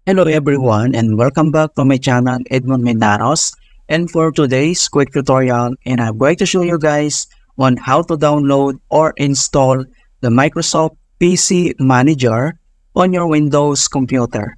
Hello everyone and welcome back to my channel Edmond Mendaros, and for today's quick tutorial I'm going to show you guys on how to download or install the Microsoft PC Manager on your Windows computer,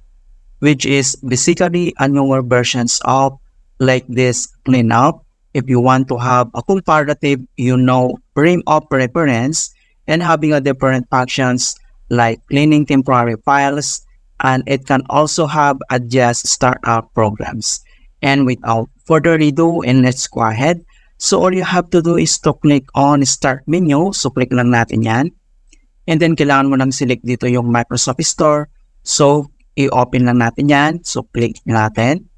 which is basically a newer versions of like this cleanup. If you want to have a comparative, frame of reference and having a different functions like cleaning temporary files, and it can also have adjust startup programs. And without further ado, and let's go ahead. So all you have to do is to click on start menu. So click lang natin yan. And then kailangan mo lang select dito yung Microsoft Store. So i-open lang natin yan. So click natin.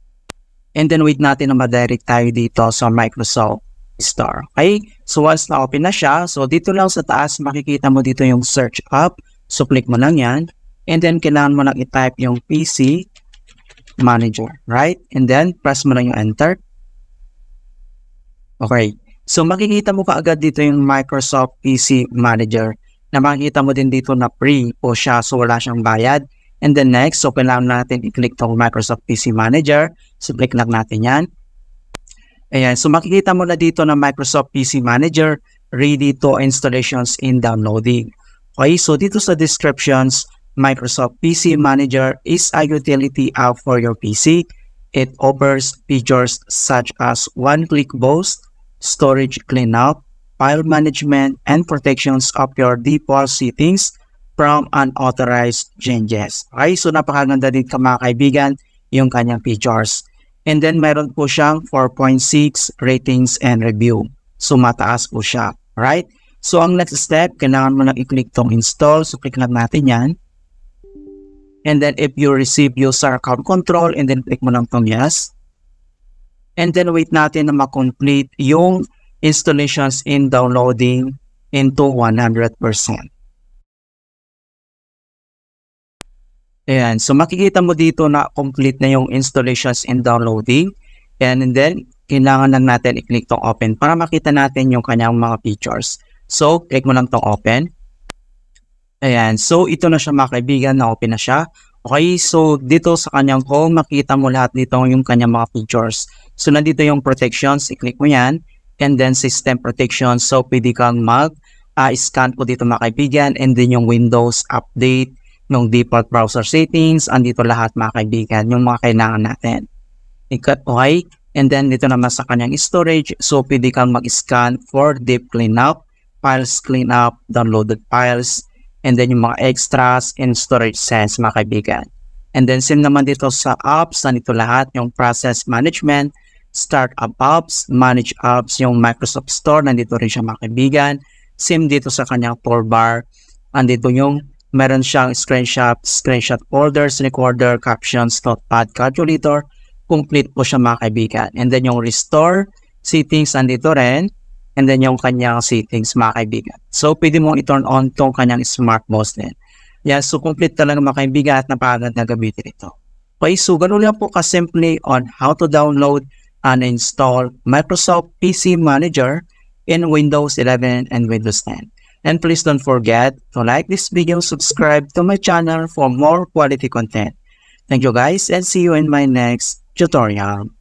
And then wait natin na ma-direct tayo dito sa Microsoft Store. Okay? So once na-open na siya, so dito lang sa taas makikita mo dito yung search up. So click mo lang yan. And then, kailangan mo lang i-type yung PC Manager, right? And then, press mo lang yung enter. Okay. So, makikita mo kaagad dito yung Microsoft PC Manager na makikita mo din dito na free po siya. So, wala siyang bayad. And then next, so kailangan natin i-click tong Microsoft PC Manager. So, click lang natin yan. Ayan. So, makikita mo na dito na Microsoft PC Manager ready to installations in downloading. Okay. So, dito sa descriptions, Microsoft PC Manager is a utility app for your PC. It offers features such as one-click boost, storage cleanup, file management, and protections of your default settings from unauthorized changes. Okay, so napakaganda din mga kaibigan yung kanyang features. And then meron po siyang 4.6 ratings and review. So mataas po siya. Right? So ang next step, kailangan mo lang i-click tong install. So click lang natin yan. And then if you receive user account control, and then click mo lang tong yes. And then wait natin na ma-complete yung installations in downloading into 100%. Ayan. So makikita mo dito na complete na yung installations in downloading. And then kailangan lang natin i-click tong open para makita natin yung kanyang mga features. So click mo lang tong open. Ayan, so ito na siya mga kaibigan, na-open na siya. Okay, so dito sa kanyang home, makita mo lahat dito yung kanyang mga features. So nandito yung protections, i-click mo yan. And then system protection, so pwede kang mag-scan po dito mga kaibigan. And then yung Windows update, yung default browser settings, andito lahat mga kaibigan, yung mga kailangan natin. Okay, and then dito naman sa kanyang storage, so pwede kang mag-scan for deep cleanup, files cleanup, downloaded files, and then yung mga extras and storage sense mga kaibigan. And then same naman dito sa apps, nandito lahat yung process management, start up apps, manage apps, yung Microsoft Store, nandito rin siya mga kaibigan. Same dito sa kanyang toolbar, nandito yung meron siyang screenshot folders, recorder, captions, notepad, calculator, complete po siya mga kaibigan. And then yung restore settings, nandito rin. And then yung kanyang settings mga kaibigan. So pwede mong i-turn on tong kanyang smart mouse din. Yeah, so complete talaga mga kaibigan at napakaganda gamitin ito. Okay, so ganun lang po kasimple on how to download and install Microsoft PC Manager in Windows 11 and Windows 10. And please don't forget to like this video, subscribe to my channel for more quality content. Thank you guys and see you in my next tutorial.